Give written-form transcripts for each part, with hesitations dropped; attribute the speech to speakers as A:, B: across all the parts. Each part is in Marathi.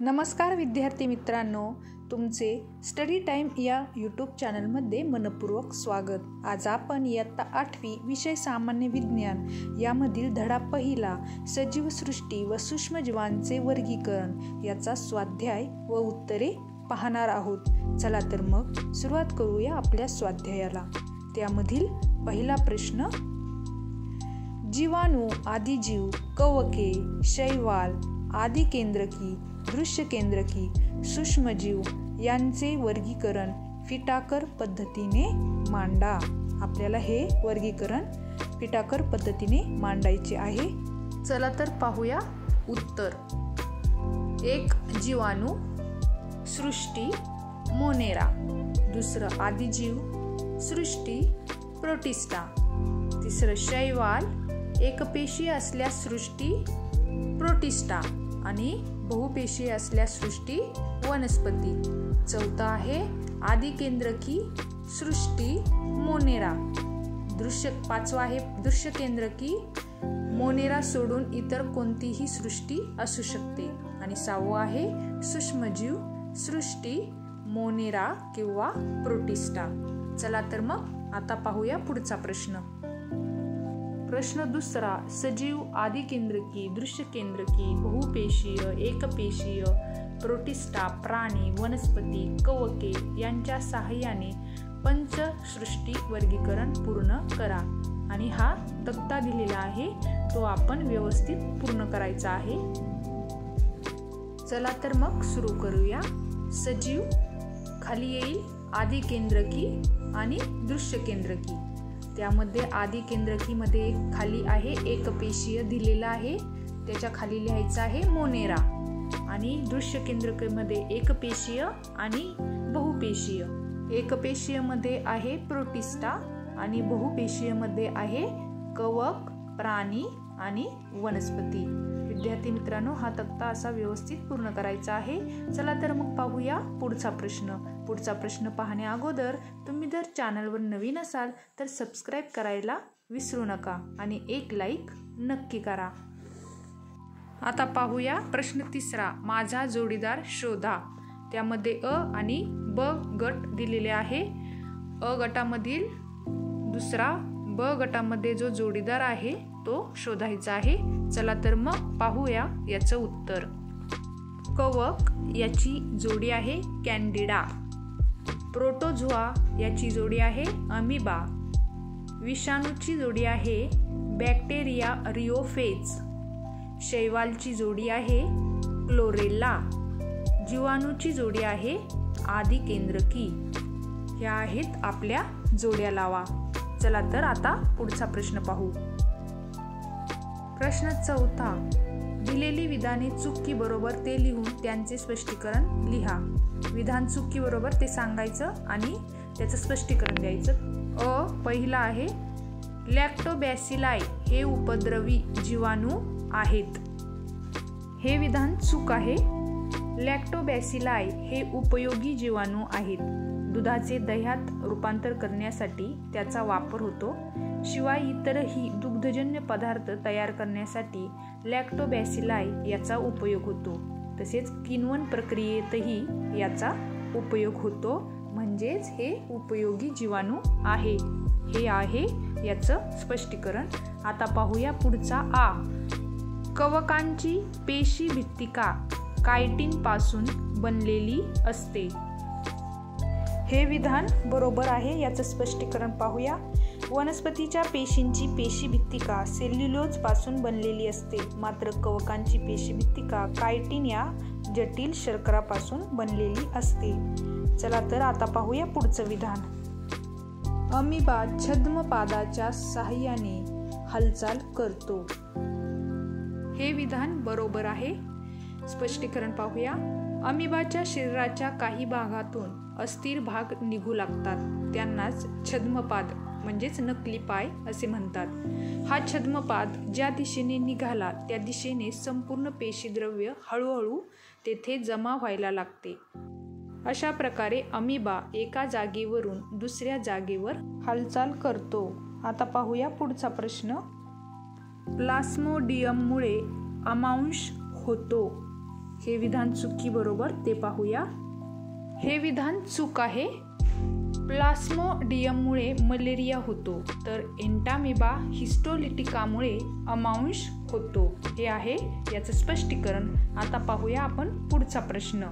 A: नमस्कार विद्यार्थी मित्रांनो, तुमचे स्टडी टाइम या यूट्यूब चॅनलमध्ये मनपूर्वक स्वागत। आज आपण इयत्ता 8वी विषय सामान्य विज्ञान यामधील धडा पहिला सजीव सृष्टी व सूक्ष्मजीवांचे वर्गीकरण याचा स्वाध्याय व उत्तरे पाहणार आहोत। चला तर मग सुरुवात करूया आपल्या स्वाध्यायाला। त्यामधील पहिला प्रश्न, जीवाणू, आदिजीव, कवके, शैवाल, आदिकेंद्रकी, दृश्य केंद्रकी, सूक्ष्मजीव यांचे वर्गीकरण फिटाकर पद्धतीने मांडा। आपल्याला हे वर्गीकरण फिटाकर पद्धतीने मांडायचे आहे। चला तर पाहूया उत्तर। 1. जीवाणू, सृष्टी, मोनेरा। दुसरं आदिजीव, सृष्टी, प्रोटिस्टा। तिसरं शैवाल, एकपेशीय असल्यास सृष्टी, प्रोटिस्टा आणि बहुपेशीय असल्यास सृष्टी, वनस्पती। चौथा आहे आदिकेंद्रकी, सृष्टी, मोनेरा। पाचवा आहे दृश्य केंद्रकी, मोनेरा सोडून इतर कोणतीही सृष्टी असू शकते। आणि 6वं आहे सूक्ष्मजीव, सृष्टी, मोनेरा किंवा प्रोटिस्टा। चला तर मग आता पाहूया पुढचा प्रश्न। प्रश्न दुसरा, सजीव, आदिकेंद्रकी, दृश्य केंद्रकी, बहुपेशीय, एकपेशीय, प्रोटिस्टा, प्राणी, वनस्पती, कवके यांच्या सहाय्याने पंचसृष्टी वर्गीकरण पूर्ण करा। आणि हा तक्ता दिलेला आहे, तो आपण व्यवस्थित पूर्ण करायचा आहे। चला तर मग सुरू करूया। सजीव, खाली येईल आदिकेंद्रकी आणि दृश्य केंद्रकी। त्यामध्ये आदिकेंद्रकी मध्ये खाली आहे एकपेशीय दिलेला आहे, त्याच्या खाली लिहायचं आहे मोनेरा। आणि दृश्य केंद्रकीमध्ये एकपेशीय आणि बहुपेशीय। एकपेशीय मध्ये आहे प्रोटिस्टा आणि बहुपेशीय मध्ये आहे कवक, प्राणी आणि वनस्पती। विद्यार्थी मित्रांनो, हा तक्ता असा व्यवस्थित पूर्ण करायचा आहे। चला तर मग पाहूया पुढचा प्रश्न। पुढचा प्रश्न पाहण्या अगोदर तुम्ही जर चॅनलवर नवीन असाल तर सबस्क्राईब करायला विसरू नका आणि एक लाईक नक्की करा। आता पाहूया प्रश्न तिसरा, माझा जोडीदार शोधा। त्यामध्ये अ आणि ब गट दिलेले आहे। अ गटामधील दुसरा, ब गटामध्ये जो जोडीदार आहे तो शोधायचा आहे। चला तर मग पाहूया याचं उत्तर। कवक याची जोडी आहे कॅन्डिडा। प्रोटोझोआ याची जोडी आहे अमिबा। विषाणूची जोडी आहे बॅक्टेरिया रिओफेज। शैवालची जोडी आहे क्लोरेला। जीवाणूची जोडी आहे आदिकेंद्रकी। ह्या आहेत आपल्या जोड्या लावा। चला तर आता पुढचा प्रश्न पाहू। प्रश्न चौथा, दिलेली विधाने चुकी बरोबर ते लिहून त्यांचे स्पष्टीकरण लिहा। विधान चुकी बरोबर ते सांगायचं आणि त्याचं स्पष्टीकरण द्यायचं। पहिला आहे लॅक्टोबॅसिलाई हे उपद्रवी जीवाणू आहेत। हे विधान चूक आहे। लॅक्टोबॅसिलाई हे उपयोगी जीवाणू आहेत। दुधाचे दह्यात रूपांतर करण्यासाठी त्याचा वापर होतो। शिवाय इतरही दुग्धजन्य पदार्थ तयार करण्यासाठी लॅक्टोबॅसिलाई याचा उपयोग होतो। तसेच किण्वन प्रक्रियेतही याचा उपयोग होतो। म्हणजेच हे उपयोगी जीवाणू आहे। हे आहे याचं स्पष्टीकरण। आता पाहूया पुढचा आ। कवकांची पेशी भित्तिका कायटिन पासून बनलेली असते। हे विधान बरोबर आहे। याचं स्पष्टीकरण पाहूया। वनस्पतीच्या पेशींची पेशी भित्तिका सेल्युलोज पासून बनलेली असते, मात्र कवकांची पेशी भित्तिका कायटिन या जटिल शर्करापासून बनलेली असते। चला तर आता पाहूया पुढचं विधान। अमिबा छद्मपादाच्या सहाय्याने हालचाल करतो। हे विधान बरोबर आहे। स्पष्टीकरण पाहूया। अमिबाच्या शरीराच्या काही भागातून अस्थिर भाग निघू लागतात, त्यांनाच छद्मपाद म्हणजेच नकली पाय असे म्हणतात। हा छद्मपाद ज्या दिशेने निघाला त्या दिशेने संपूर्ण पेशीद्रव्य हळूहळू तेथे जमा व्हायला लागते। अशा प्रकारे अमिबा एका जागेवरून दुसऱ्या जागेवर हालचाल करतो। आता पाहूया पुढचा प्रश्न। प्लास्मोडियममुळे अमांश होतो। हे विधान चुकी बरोबर ते पाहूया. हे विधान चूक आहे. प्लास्मोडियममुळे मलेरिया होतो, तर एंटामिबा हिस्टोलिटिकामुळे अमांश होतो. हे आहे याचं स्पष्टीकरण. आता पाहूया आपण पुढचा प्रश्न.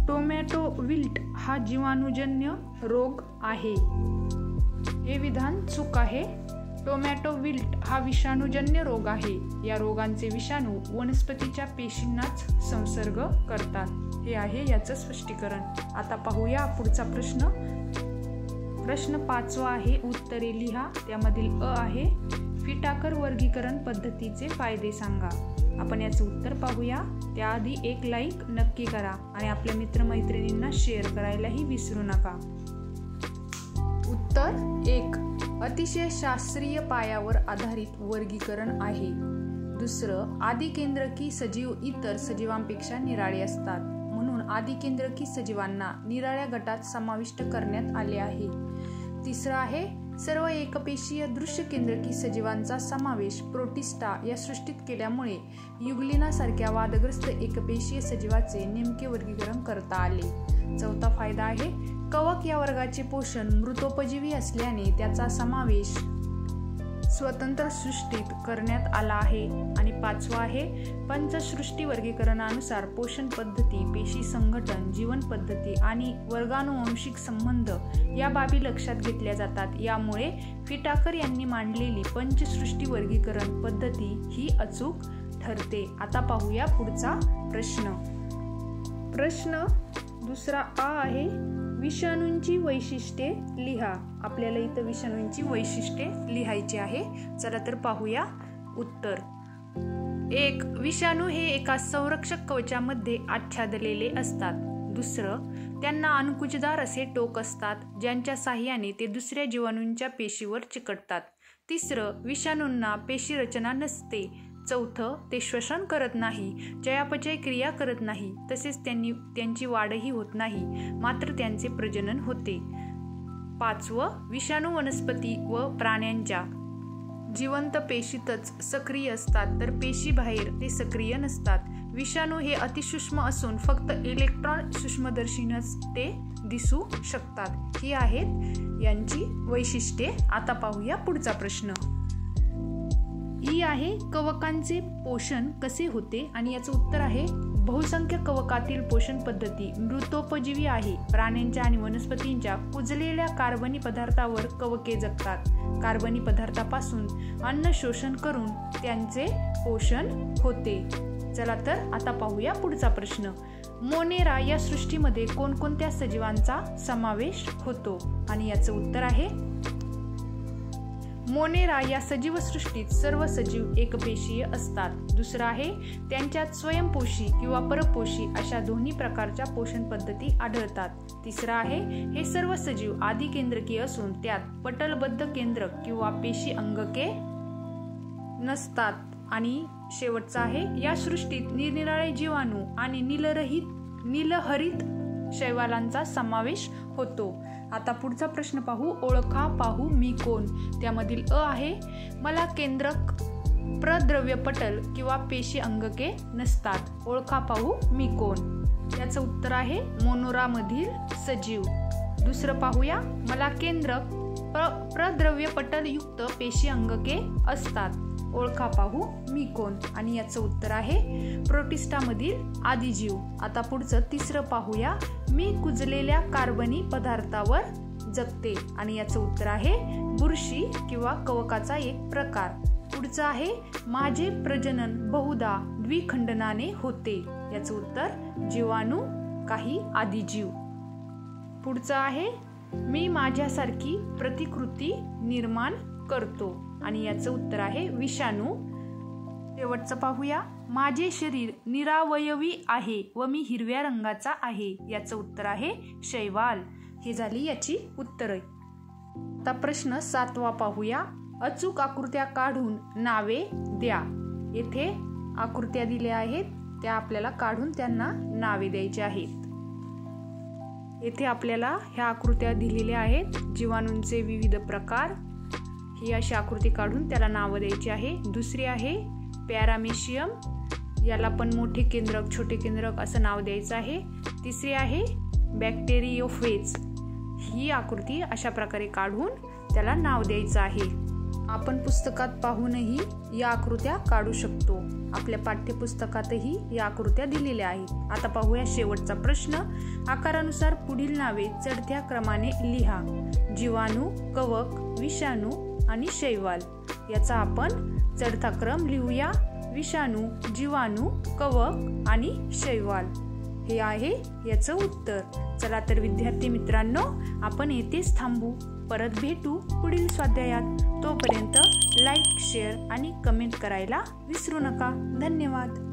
A: टोमॅटो विल्ट हा जीवाणूजन्य रोग आहे. हे विधान चूक आहे. टोमॅटो विल्ट हा विषाणूजन्य रोग आहे. या रोगांचे विषाणू वनस्पतीच्या पेशींनाच संसर्ग करतात. हे आहे याचं स्पष्टीकरण. आता पाहूया पुढचा प्रश्न. प्रश्न 5वा आहे. उत्तरे लिहा. त्यामधील अ आहे फिटाकर वर्गीकरण पद्धतीचे फायदे सांगा. आपण याचं उत्तर पाहूया. त्याआधी एक लाईक नक्की करा आणि आपल्या मित्रमैत्रिणींना शेअर करायलाही विसरू नका. उत्तर 1. अतिशय शास्त्रीय पायावर आधारित वर्गीकरण आहे. दुसरं, आदिकेंद्रकी सजीव इतर सजीवांपेक्षा निराळे असतात, म्हणून आदिकेंद्रकी सजीवांना निराळ्या गटात समाविष्ट करण्यात आले आहे. तिसरं आहे सर्व एकपेशीय दृश्यकेंद्रकी सजीवांचा समावेश प्रोटिस्टा या सृष्टीत केल्यामुळे युग्लिनासारख्या वादग्रस्त एकपेशीय सजीवाचे नेमके वर्गीकरण करता आले. चौथा फायदा आहे कवक या वर्गाचे पोषण मृतोपजीवी असल्याने त्याचा समावेश स्वतंत्र सृष्टीत करण्यात आला आहे. आणि 5वा आहे पंचसृष्टी वर्गीकरणानुसार पोषण पद्धती, पेशी संघटन, जीवन पद्धती आणि वर्गानुवंशिक संबंध या बाबी लक्षात घेतल्या जातात. यामुळे फिटाकर यांनी मांडलेली पंचसृष्टी वर्गीकरण पद्धती ही अचूक ठरते. आता पाहूया पुढचा प्रश्न. प्रश्न दुसरा आ आहे विषाणूंची वैशिष्ट्ये लिहा. आपल्याला इथं विषाणूंची वैशिष्ट्ये लिहायची आहे. चला तर पाहूया उत्तर. 1. विषाणू हे एका संरक्षक कवचामध्ये आच्छादलेले असतात. दुसरं, त्यांना अंकुशदार असे टोक असतात, ज्यांच्या साहाय्याने ते दुसऱ्या जीवाणूंच्या पेशीवर चिकटतात. तिसरं, विषाणूंना पेशी रचना नसते. चौथं, ते श्वसन करत नाही, चयापचय क्रिया करत नाही, तसेच त्यांची वाढही होत नाही, मात्र त्यांचे प्रजनन होते. 5वं, विषाणू वनस्पती व प्राण्यांच्या जिवंत पेशीतच सक्रिय असतात, तर पेशीबाहेर ते सक्रिय नसतात. विषाणू हे अतिसूक्ष्म असून फक्त इलेक्ट्रॉन सूक्ष्मदर्शीनच ते दिसू शकतात. ही आहेत यांची वैशिष्ट्ये. आता पाहूया पुढचा प्रश्न. ई आहे कवकांचे पोषण कसे होते आणि याचं उत्तर आहे बहुसंख्य कवकातील पोषण पद्धती मृतोपजीवी आहे. प्राण्यांच्या आणि वनस्पतींच्या कुजलेल्या कार्बनी पदार्थावर कवके जगतात. कार्बनी पदार्थापासून अन्न शोषण करून त्यांचे पोषण होते. चला तर आता पाहूया पुढचा प्रश्न. मोनेरा या सृष्टीमध्ये कोणकोणत्या सजीवांचा समावेश होतो आणि याचं उत्तर आहे मोनेरा या सजीव सृष्टीत सर्व सजीव एकपेशीय असतात. दुसरं आहे त्यांच्यात स्वयंपोषी किंवा परपोषी अशा दोन्ही प्रकारच्या पोषण पद्धती आढळतात. तिसरं आहे हे सर्व सजीव आदिकेंद्रकीय असून त्यात पटलबद्ध केंद्रक किंवा पेशी अंगके नसतात. आणि शेवटचा आहे या सृष्टीत निरनिराळे जीवाणू आणि नीलहरित शैवालांचा समावेश होतो. आता पुढचा प्रश्न पाहू. ओळखा पाहू मी कोण. त्यामधील अ आहे मला केंद्रक प्रद्रव्य पटल किंवा पेशी अंगके नसतात. ओळखा पाहू मी कोण. याचं उत्तर आहे मोनोरामधील सजीव. दुसरं पाहूया मला केंद्रक प्रद्रव्य पटल युक्त पेशी अंगके असतात. ओळखा पाहू मी कोण. आणि याचं उत्तर आहे प्रोटिस्टामधील आदिजीव. आता पुढचं तिसरं पाहूया मी कुजलेल्या कार्बनी पदार्थावर जगते. आणि याचं उत्तर आहे बुरशी किंवा कवकाचा एक प्रकार. पुढचं आहे माझे प्रजनन बहुधा द्विखंडनाने होते. याचं उत्तर जीवाणू काही आदिजीव. पुढचं आहे मी माझ्यासारखी प्रतिकृती निर्माण करतो. आणि याचं उत्तर आहे विषाणू. शेवटचं पाहूया माझे शरीर निरावयवी आहे व मी हिरव्या रंगाचा आहे. याचं उत्तर आहे शैवाल. ही झाली याची उत्तरे. आता प्रश्न 7वा पाहूया. अचूक आकृत्या काढून नावे द्या. येथे आकृत्या दिल्या आहेत त्या आपल्याला काढून त्यांना नावे द्यायची आहेत. येथे आपल्याला ह्या आकृत्या दिलेल्या आहेत. जीवाणूंचे विविध प्रकार. ही अशी आकृती काढून त्याला नावं द्यायची आहे. दुसरी आहे पॅरामेशियम. याला पण मोठे केंद्रक छोटे केंद्रक असं नाव द्यायचं आहे. तिसरी आहे बॅक्टेरियोफेज. ही आकृती अशा प्रकारे काढून त्याला नाव द्यायचं आहे. आपण पुस्तकात पाहूनही या आकृत्या काढू शकतो. आपल्या पाठ्यपुस्तकातही या आकृत्या दिलेल्या आहेत. आता पाहूया शेवटचा प्रश्न. आकारानुसार पुढील नावे चढत्या क्रमाने लिहा. जीवाणू, कवक, विषाणू आणि शैवाल. याचा आपण चढता क्रम लिहूया. विषाणू, जीवाणू, कवक आणि शैवाल हे आहे याचं उत्तर. चला तर विद्यार्थी मित्रांनो, आपण येथेच थांबू. परत भेटू पुढील स्वाध्यायात. तोपर्यंत लाईक, शेअर आणि कमेंट करायला विसरू नका. धन्यवाद.